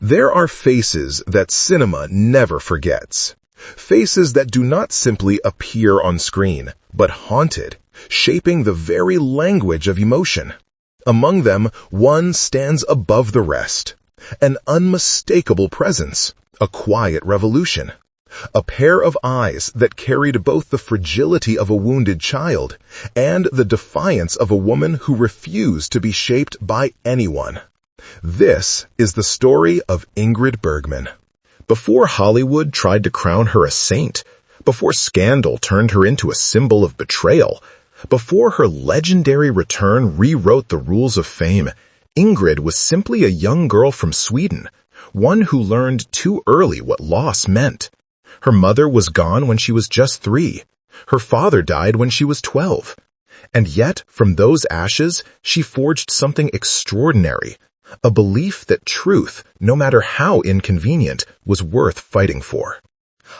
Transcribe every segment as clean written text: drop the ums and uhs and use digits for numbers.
There are faces that cinema never forgets. Faces that do not simply appear on screen, but haunted, shaping the very language of emotion. Among them, one stands above the rest. An unmistakable presence, a quiet revolution. A pair of eyes that carried both the fragility of a wounded child and the defiance of a woman who refused to be shaped by anyone. This is the story of Ingrid Bergman. Before Hollywood tried to crown her a saint, before scandal turned her into a symbol of betrayal, before her legendary return rewrote the rules of fame, Ingrid was simply a young girl from Sweden, one who learned too early what loss meant. Her mother was gone when she was just 3. Her father died when she was 12. And yet, from those ashes, she forged something extraordinary, a belief that truth, no matter how inconvenient, was worth fighting for.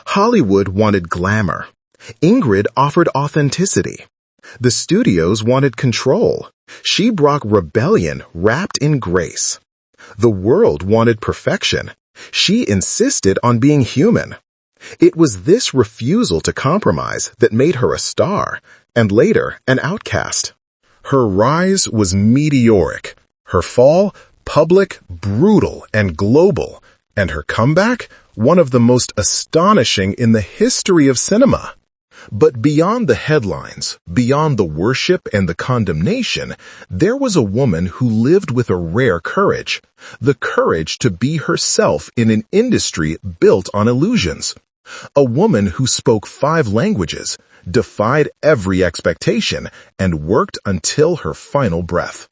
Hollywood wanted glamour. Ingrid offered authenticity. The studios wanted control. She brought rebellion wrapped in grace. The world wanted perfection. She insisted on being human. It was this refusal to compromise that made her a star, and later an outcast. Her rise was meteoric. Her fall, public, brutal, and global, and her comeback, one of the most astonishing in the history of cinema. But beyond the headlines, beyond the worship and the condemnation, there was a woman who lived with a rare courage, the courage to be herself in an industry built on illusions. A woman who spoke 5 languages, defied every expectation, and worked until her final breath.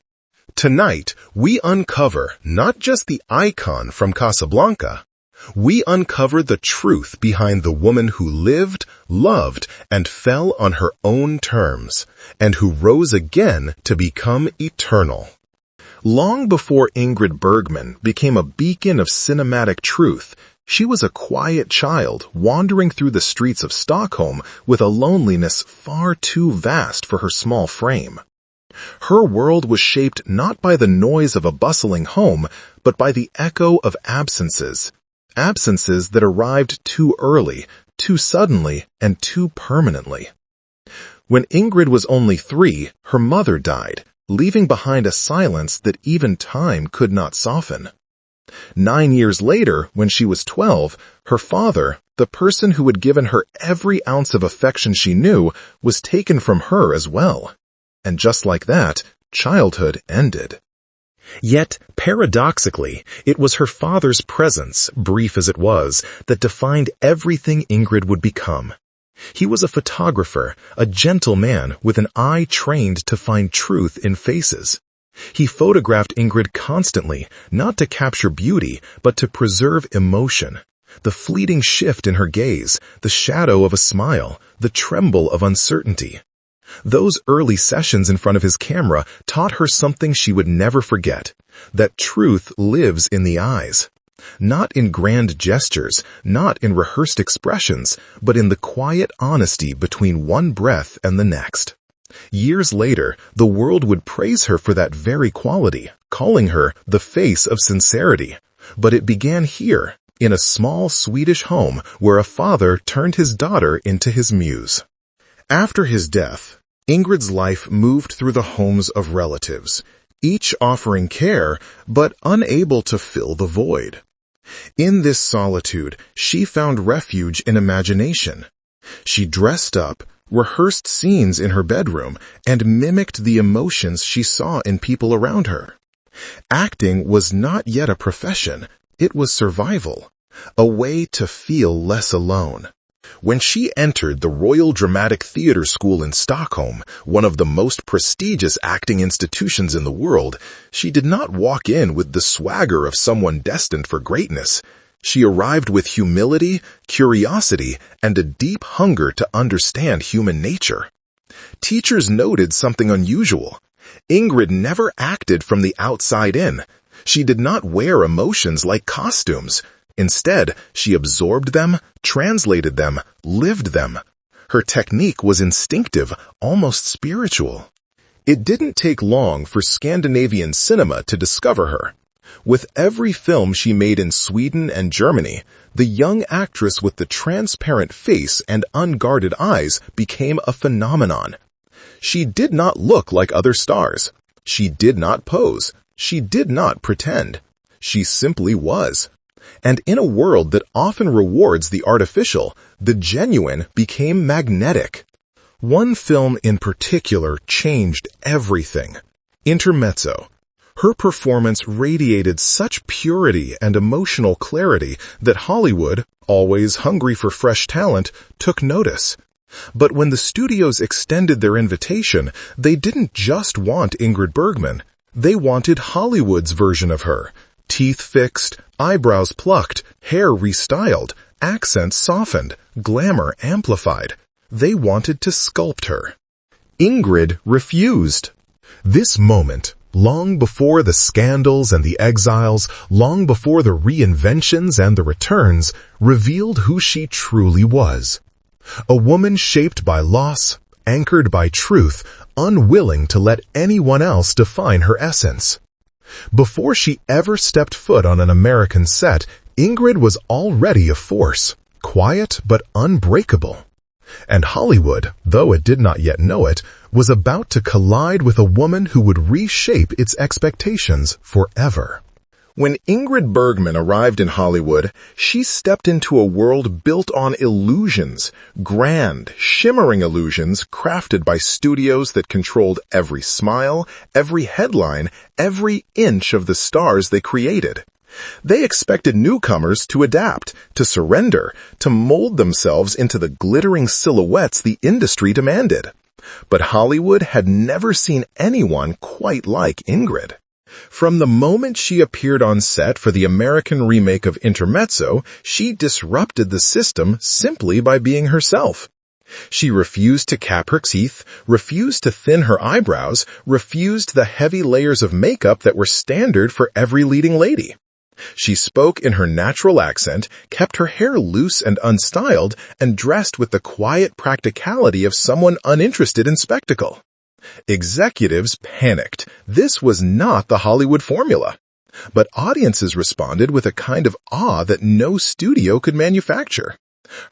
Tonight, we uncover not just the icon from Casablanca. We uncover the truth behind the woman who lived, loved, and fell on her own terms, and who rose again to become eternal. Long before Ingrid Bergman became a beacon of cinematic truth, she was a quiet child wandering through the streets of Stockholm with a loneliness far too vast for her small frame. Her world was shaped not by the noise of a bustling home, but by the echo of absences that arrived too early, too suddenly, and too permanently. When Ingrid was only 3, her mother died, leaving behind a silence that even time could not soften. 9 years later, when she was 12, her father, the person who had given her every ounce of affection she knew, was taken from her as well. And just like that, childhood ended. Yet, paradoxically, it was her father's presence, brief as it was, that defined everything Ingrid would become. He was a photographer, a gentle man with an eye trained to find truth in faces. He photographed Ingrid constantly, not to capture beauty, but to preserve emotion. The fleeting shift in her gaze, the shadow of a smile, the tremble of uncertainty. Those early sessions in front of his camera taught her something she would never forget, that truth lives in the eyes. Not in grand gestures, not in rehearsed expressions, but in the quiet honesty between one breath and the next. Years later, the world would praise her for that very quality, calling her the face of sincerity. But it began here, in a small Swedish home where a father turned his daughter into his muse. After his death, Ingrid's life moved through the homes of relatives, each offering care, but unable to fill the void. In this solitude, she found refuge in imagination. She dressed up, rehearsed scenes in her bedroom, and mimicked the emotions she saw in people around her. Acting was not yet a profession, it was survival, a way to feel less alone. When she entered the Royal Dramatic Theatre School in Stockholm, one of the most prestigious acting institutions in the world, she did not walk in with the swagger of someone destined for greatness. She arrived with humility, curiosity, and a deep hunger to understand human nature. Teachers noted something unusual. Ingrid never acted from the outside in. She did not wear emotions like costumes. Instead, she absorbed them, translated them, lived them. Her technique was instinctive, almost spiritual. It didn't take long for Scandinavian cinema to discover her. With every film she made in Sweden and Germany, the young actress with the transparent face and unguarded eyes became a phenomenon. She did not look like other stars. She did not pose. She did not pretend. She simply was. And in a world that often rewards the artificial, the genuine became magnetic. One film in particular changed everything. Intermezzo. Her performance radiated such purity and emotional clarity that Hollywood, always hungry for fresh talent, took notice. But when the studios extended their invitation, they didn't just want Ingrid Bergman. They wanted Hollywood's version of her. Teeth fixed, eyebrows plucked, hair restyled, accents softened, glamour amplified. They wanted to sculpt her. Ingrid refused. This moment, long before the scandals and the exiles, long before the reinventions and the returns, revealed who she truly was. A woman shaped by loss, anchored by truth, unwilling to let anyone else define her essence. Before she ever stepped foot on an American set, Ingrid was already a force, quiet but unbreakable. And Hollywood, though it did not yet know it, was about to collide with a woman who would reshape its expectations forever. When Ingrid Bergman arrived in Hollywood, she stepped into a world built on illusions, grand, shimmering illusions crafted by studios that controlled every smile, every headline, every inch of the stars they created. They expected newcomers to adapt, to surrender, to mold themselves into the glittering silhouettes the industry demanded. But Hollywood had never seen anyone quite like Ingrid. From the moment she appeared on set for the American remake of Intermezzo, she disrupted the system simply by being herself. She refused to cap her teeth, refused to thin her eyebrows, refused the heavy layers of makeup that were standard for every leading lady. She spoke in her natural accent, kept her hair loose and unstyled, and dressed with the quiet practicality of someone uninterested in spectacle. Executives panicked. This was not the Hollywood formula. But audiences responded with a kind of awe that no studio could manufacture.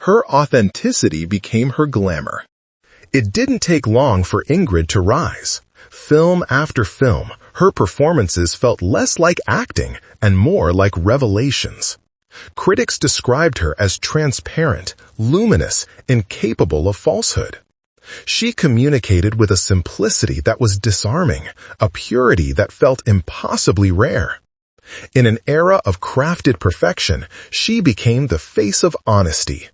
Her authenticity became her glamour. It didn't take long for Ingrid to rise. Film after film, her performances felt less like acting and more like revelations. Critics described her as transparent, luminous, incapable of falsehood. She communicated with a simplicity that was disarming, a purity that felt impossibly rare. In an era of crafted perfection, she became the face of honesty.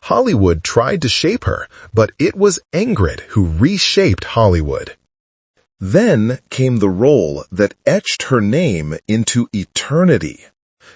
Hollywood tried to shape her, but it was Ingrid who reshaped Hollywood. Then came the role that etched her name into eternity.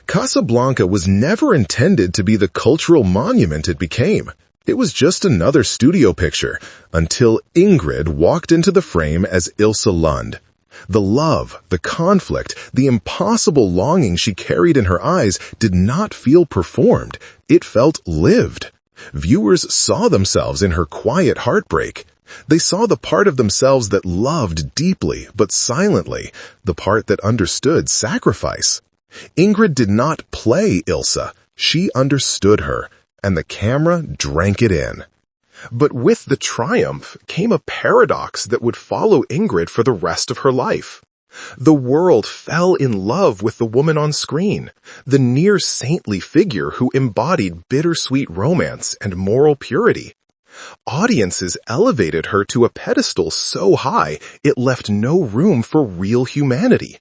Casablanca was never intended to be the cultural monument it became. It was just another studio picture, until Ingrid walked into the frame as Ilse Lund. The love, the conflict, the impossible longing she carried in her eyes did not feel performed. It felt lived. Viewers saw themselves in her quiet heartbreak. They saw the part of themselves that loved deeply but silently, the part that understood sacrifice. Ingrid did not play Ilse. She understood her, and the camera drank it in. But with the triumph came a paradox that would follow Ingrid for the rest of her life. The world fell in love with the woman on screen, the near-saintly figure who embodied bittersweet romance and moral purity. Audiences elevated her to a pedestal so high it left no room for real humanity.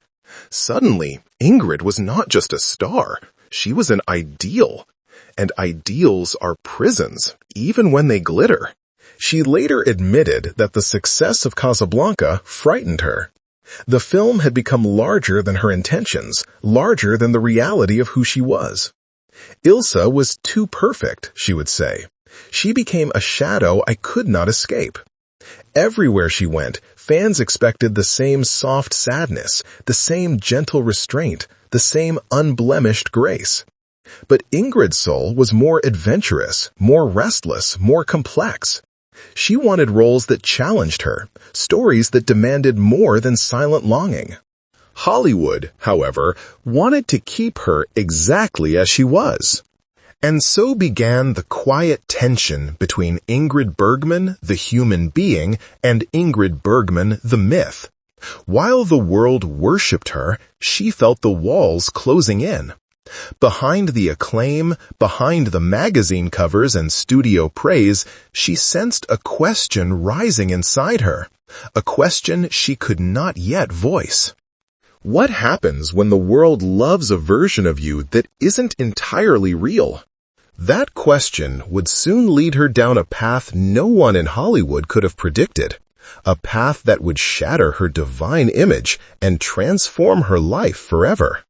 Suddenly, Ingrid was not just a star, she was an ideal. And ideals are prisons, even when they glitter. She later admitted that the success of Casablanca frightened her. The film had become larger than her intentions, larger than the reality of who she was. Ilse was too perfect, she would say. She became a shadow I could not escape. Everywhere she went, fans expected the same soft sadness, the same gentle restraint, the same unblemished grace. But Ingrid's soul was more adventurous, more restless, more complex. She wanted roles that challenged her, stories that demanded more than silent longing. Hollywood, however, wanted to keep her exactly as she was. And so began the quiet tension between Ingrid Bergman, the human being, and Ingrid Bergman, the myth. While the world worshipped her, she felt the walls closing in. Behind the acclaim, behind the magazine covers and studio praise, she sensed a question rising inside her, a question she could not yet voice. What happens when the world loves a version of you that isn't entirely real? That question would soon lead her down a path no one in Hollywood could have predicted, a path that would shatter her divine image and transform her life forever.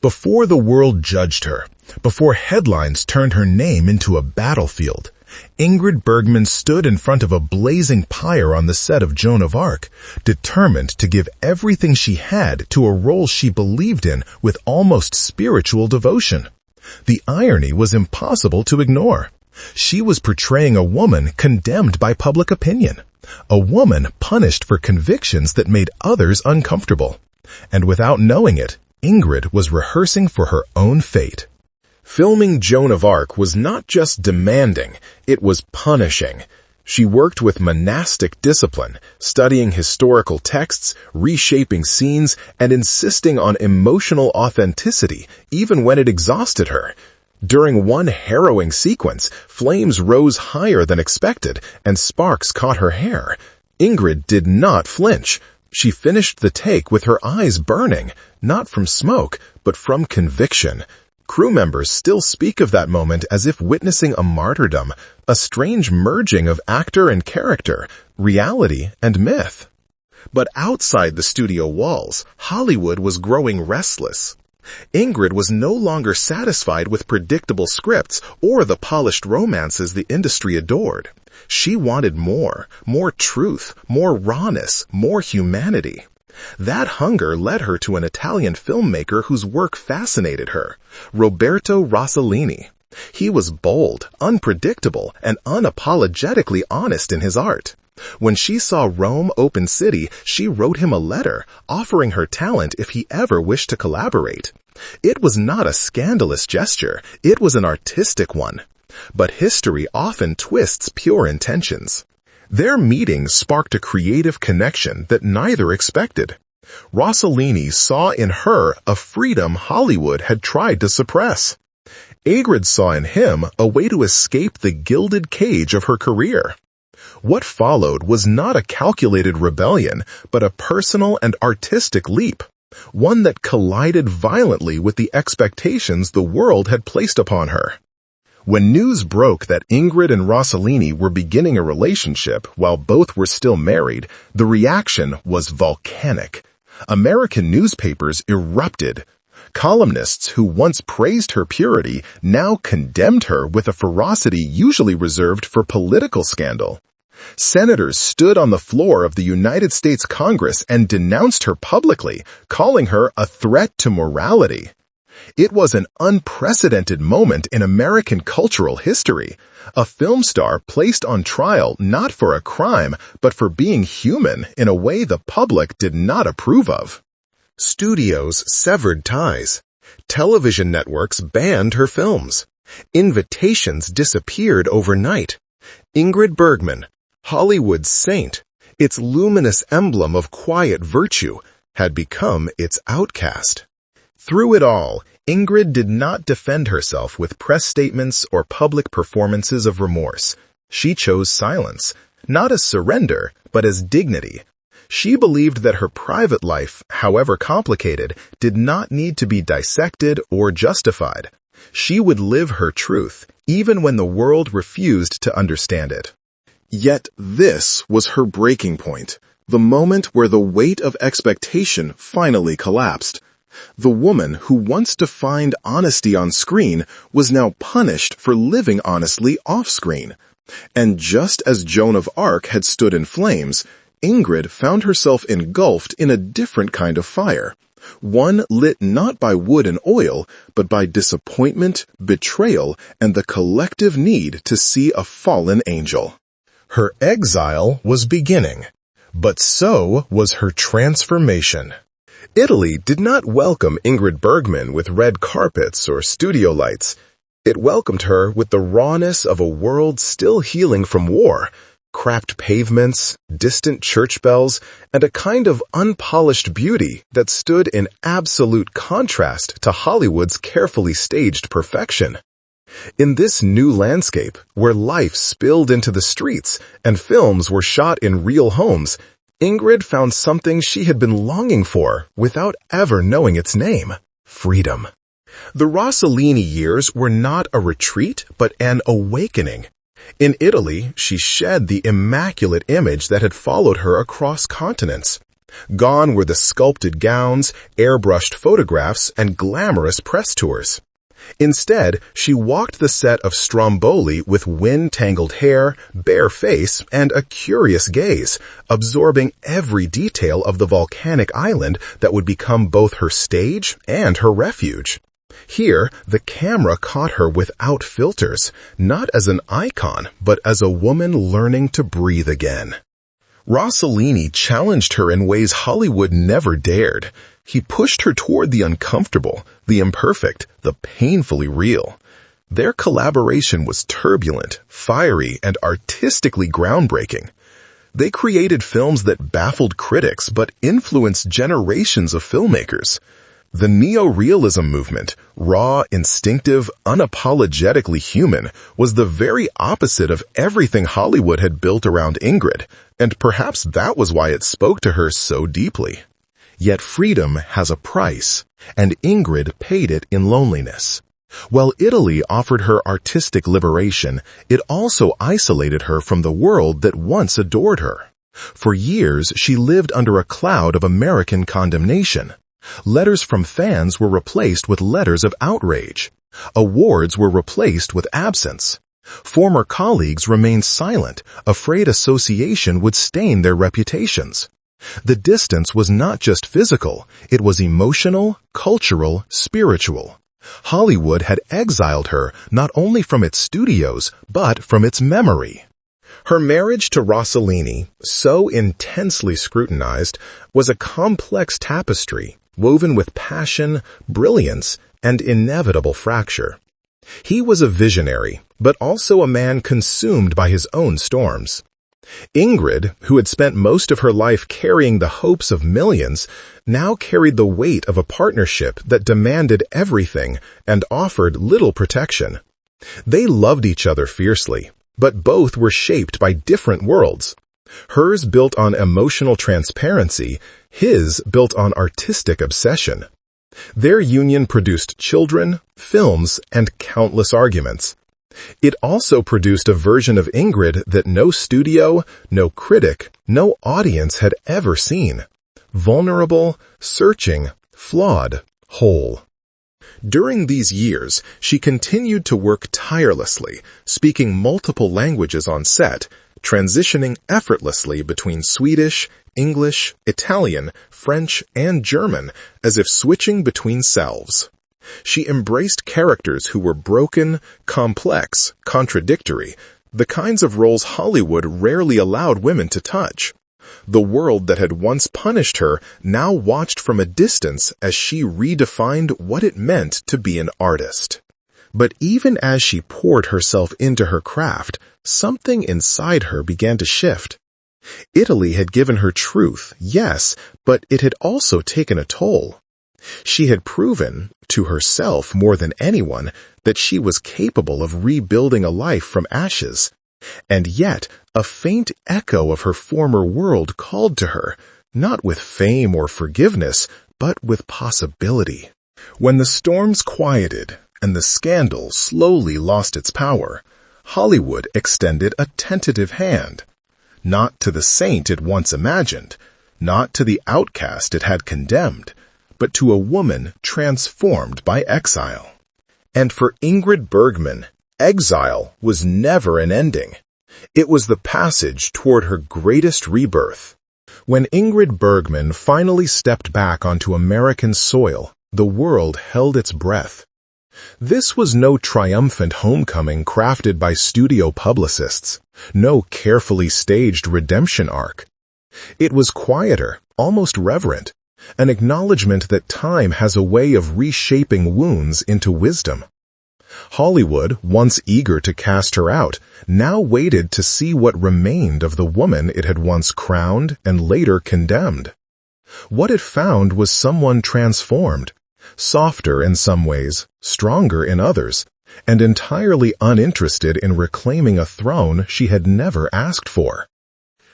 Before the world judged her, before headlines turned her name into a battlefield, Ingrid Bergman stood in front of a blazing pyre on the set of Joan of Arc, determined to give everything she had to a role she believed in with almost spiritual devotion. The irony was impossible to ignore. She was portraying a woman condemned by public opinion, a woman punished for convictions that made others uncomfortable. And without knowing it, Ingrid was rehearsing for her own fate. Filming Joan of Arc was not just demanding, it was punishing. She worked with monastic discipline, studying historical texts, reshaping scenes, and insisting on emotional authenticity, even when it exhausted her. During one harrowing sequence, flames rose higher than expected, and sparks caught her hair. Ingrid did not flinch. She finished the take with her eyes burning, not from smoke, but from conviction. Crew members still speak of that moment as if witnessing a martyrdom, a strange merging of actor and character, reality and myth. But outside the studio walls, Hollywood was growing restless. Ingrid was no longer satisfied with predictable scripts or the polished romances the industry adored. She wanted more truth, more rawness, more humanity. That hunger led her to an Italian filmmaker whose work fascinated her, Roberto Rossellini. He was bold, unpredictable, and unapologetically honest in his art. When she saw Rome Open City, she wrote him a letter, offering her talent if he ever wished to collaborate. It was not a scandalous gesture, it was an artistic one. But history often twists pure intentions. Their meeting sparked a creative connection that neither expected. Rossellini saw in her a freedom Hollywood had tried to suppress. Ingrid saw in him a way to escape the gilded cage of her career. What followed was not a calculated rebellion, but a personal and artistic leap, one that collided violently with the expectations the world had placed upon her. When news broke that Ingrid and Rossellini were beginning a relationship while both were still married, the reaction was volcanic. American newspapers erupted. Columnists who once praised her purity now condemned her with a ferocity usually reserved for political scandal. Senators stood on the floor of the United States Congress and denounced her publicly, calling her a threat to morality. It was an unprecedented moment in American cultural history. A film star placed on trial not for a crime, but for being human in a way the public did not approve of. Studios severed ties. Television networks banned her films. Invitations disappeared overnight. Ingrid Bergman, Hollywood's saint, its luminous emblem of quiet virtue, had become its outcast. Through it all, Ingrid did not defend herself with press statements or public performances of remorse. She chose silence, not as surrender, but as dignity. She believed that her private life, however complicated, did not need to be dissected or justified. She would live her truth, even when the world refused to understand it. Yet this was her breaking point, the moment where the weight of expectation finally collapsed. The woman who once defined honesty on screen was now punished for living honestly off-screen. And just as Joan of Arc had stood in flames, Ingrid found herself engulfed in a different kind of fire, one lit not by wood and oil, but by disappointment, betrayal, and the collective need to see a fallen angel. Her exile was beginning, but so was her transformation. Italy did not welcome Ingrid Bergman with red carpets or studio lights. It welcomed her with the rawness of a world still healing from war, cracked pavements, distant church bells, and a kind of unpolished beauty that stood in absolute contrast to Hollywood's carefully staged perfection. In this new landscape, where life spilled into the streets and films were shot in real homes, Ingrid found something she had been longing for without ever knowing its name: freedom. The Rossellini years were not a retreat, but an awakening. In Italy, she shed the immaculate image that had followed her across continents. Gone were the sculpted gowns, airbrushed photographs, and glamorous press tours. Instead, she walked the set of Stromboli with wind-tangled hair, bare face, and a curious gaze, absorbing every detail of the volcanic island that would become both her stage and her refuge. Here, the camera caught her without filters, not as an icon, but as a woman learning to breathe again. Rossellini challenged her in ways Hollywood never dared. He pushed her toward the uncomfortable, the imperfect, the painfully real. Their collaboration was turbulent, fiery, and artistically groundbreaking. They created films that baffled critics but influenced generations of filmmakers. The neo-realism movement, raw, instinctive, unapologetically human, was the very opposite of everything Hollywood had built around Ingrid, and perhaps that was why it spoke to her so deeply. Yet freedom has a price, and Ingrid paid it in loneliness. While Italy offered her artistic liberation, it also isolated her from the world that once adored her. For years, she lived under a cloud of American condemnation. Letters from fans were replaced with letters of outrage. Awards were replaced with absence. Former colleagues remained silent, afraid association would stain their reputations. The distance was not just physical, it was emotional, cultural, spiritual. Hollywood had exiled her not only from its studios, but from its memory. Her marriage to Rossellini, so intensely scrutinized, was a complex tapestry, woven with passion, brilliance, and inevitable fracture. He was a visionary, but also a man consumed by his own storms. Ingrid, who had spent most of her life carrying the hopes of millions, now carried the weight of a partnership that demanded everything and offered little protection. They loved each other fiercely, but both were shaped by different worlds. Hers built on emotional transparency, his built on artistic obsession. Their union produced children, films, and countless arguments. It also produced a version of Ingrid that no studio, no critic, no audience had ever seen. Vulnerable, searching, flawed, whole. During these years, she continued to work tirelessly, speaking multiple languages on set, transitioning effortlessly between Swedish, English, Italian, French, and German, as if switching between selves. She embraced characters who were broken, complex, contradictory, the kinds of roles Hollywood rarely allowed women to touch. The world that had once punished her now watched from a distance as she redefined what it meant to be an artist. But even as she poured herself into her craft, something inside her began to shift. Italy had given her truth, yes, but it had also taken a toll. She had proven, to herself more than anyone, that she was capable of rebuilding a life from ashes. And yet, a faint echo of her former world called to her, not with fame or forgiveness, but with possibility. When the storms quieted and the scandal slowly lost its power, Hollywood extended a tentative hand. Not to the saint it once imagined, not to the outcast it had condemned, but to a woman transformed by exile. And for Ingrid Bergman, exile was never an ending. It was the passage toward her greatest rebirth. When Ingrid Bergman finally stepped back onto American soil, the world held its breath. This was no triumphant homecoming crafted by studio publicists, no carefully staged redemption arc. It was quieter, almost reverent, an acknowledgement that time has a way of reshaping wounds into wisdom. Hollywood, once eager to cast her out, now waited to see what remained of the woman it had once crowned and later condemned. What it found was someone transformed, softer in some ways, stronger in others, and entirely uninterested in reclaiming a throne she had never asked for.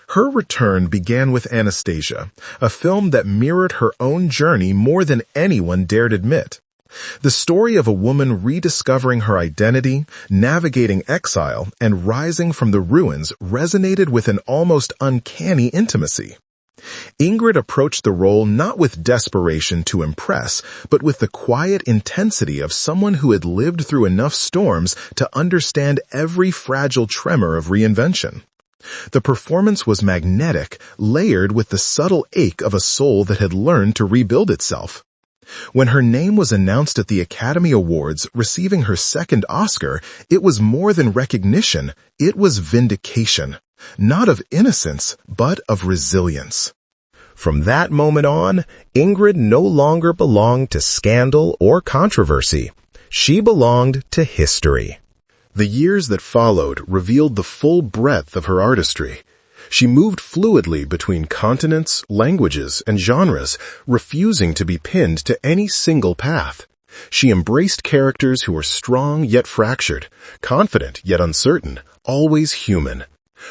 Her return began with Anastasia, a film that mirrored her own journey more than anyone dared admit. The story of a woman rediscovering her identity, navigating exile, and rising from the ruins resonated with an almost uncanny intimacy. Ingrid approached the role not with desperation to impress, but with the quiet intensity of someone who had lived through enough storms to understand every fragile tremor of reinvention. The performance was magnetic, layered with the subtle ache of a soul that had learned to rebuild itself. When her name was announced at the Academy Awards, receiving her second Oscar, it was more than recognition, it was vindication, not of innocence, but of resilience. From that moment on, Ingrid no longer belonged to scandal or controversy. She belonged to history. The years that followed revealed the full breadth of her artistry. She moved fluidly between continents, languages, and genres, refusing to be pinned to any single path. She embraced characters who were strong yet fractured, confident yet uncertain, always human.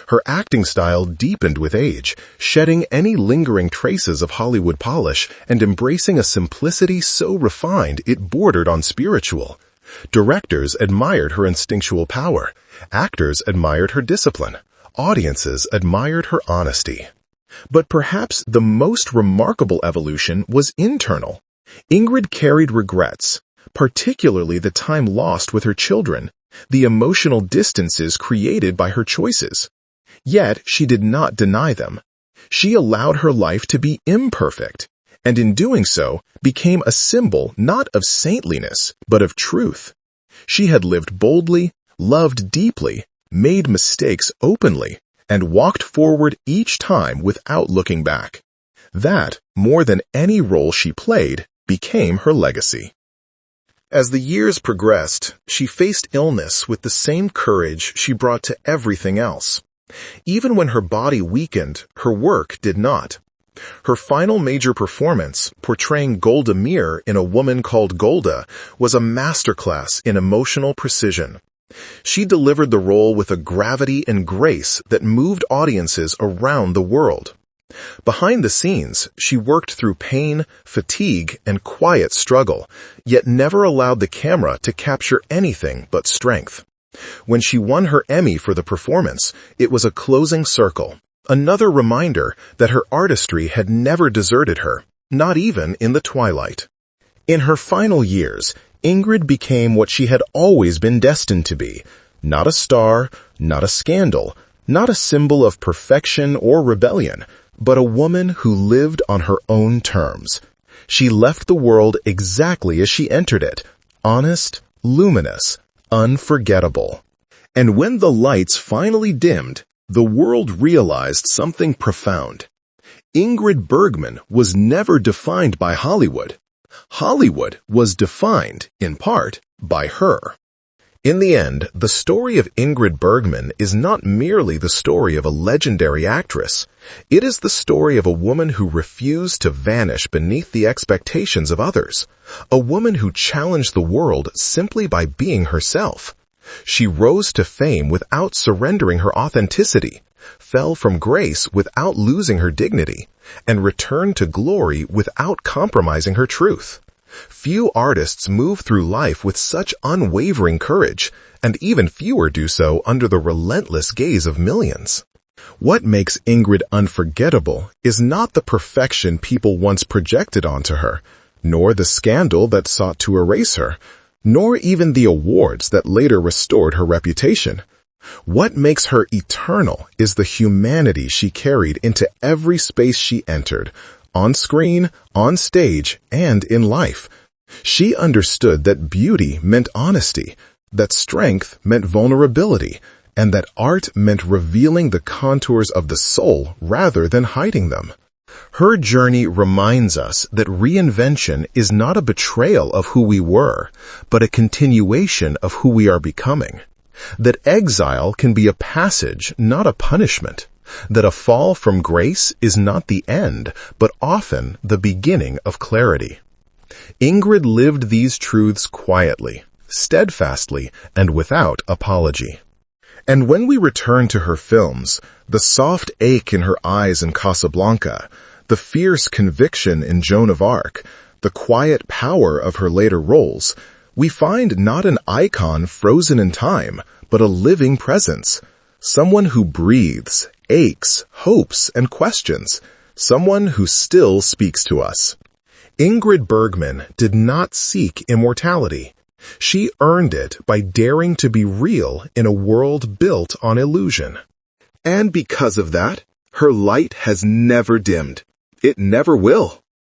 Her acting style deepened with age, shedding any lingering traces of Hollywood polish and embracing a simplicity so refined it bordered on spiritual. Directors admired her instinctual power. Actors admired her discipline. Audiences admired her honesty. But perhaps the most remarkable evolution was internal. Ingrid carried regrets, particularly the time lost with her children, the emotional distances created by her choices. Yet she did not deny them. She allowed her life to be imperfect, and in doing so became a symbol not of saintliness, but of truth. She had lived boldly, loved deeply, made mistakes openly, and walked forward each time without looking back. That, more than any role she played, became her legacy. As the years progressed, she faced illness with the same courage she brought to everything else. Even when her body weakened, her work did not. Her final major performance, portraying Golda Meir in A Woman Called Golda, was a masterclass in emotional precision. She delivered the role with a gravity and grace that moved audiences around the world. Behind the scenes, she worked through pain, fatigue, and quiet struggle, yet never allowed the camera to capture anything but strength. When she won her Emmy for the performance, it was a closing circle, another reminder that her artistry had never deserted her, not even in the twilight. In her final years, Ingrid became what she had always been destined to be, not a star, not a scandal, not a symbol of perfection or rebellion, but a woman who lived on her own terms. She left the world exactly as she entered it, honest, luminous, unforgettable. And when the lights finally dimmed, the world realized something profound. Ingrid Bergman was never defined by Hollywood. Hollywood was defined, in part, by her. In the end, the story of Ingrid Bergman is not merely the story of a legendary actress. It is the story of a woman who refused to vanish beneath the expectations of others, a woman who challenged the world simply by being herself. She rose to fame without surrendering her authenticity, fell from grace without losing her dignity, and returned to glory without compromising her truth. Few artists move through life with such unwavering courage, and even fewer do so under the relentless gaze of millions. What makes Ingrid unforgettable is not the perfection people once projected onto her, nor the scandal that sought to erase her, nor even the awards that later restored her reputation. What makes her eternal is the humanity she carried into every space she entered, on screen, on stage, and in life. She understood that beauty meant honesty, that strength meant vulnerability, and that art meant revealing the contours of the soul rather than hiding them. Her journey reminds us that reinvention is not a betrayal of who we were, but a continuation of who we are becoming. That exile can be a passage, not a punishment. That a fall from grace is not the end, but often the beginning of clarity. Ingrid lived these truths quietly, steadfastly, and without apology. And when we return to her films, the soft ache in her eyes in Casablanca, the fierce conviction in Joan of Arc, the quiet power of her later roles, we find not an icon frozen in time, but a living presence. Someone who breathes, aches, hopes, and questions. Someone who still speaks to us. Ingrid Bergman did not seek immortality. She earned it by daring to be real in a world built on illusion. And because of that, her light has never dimmed. It never will.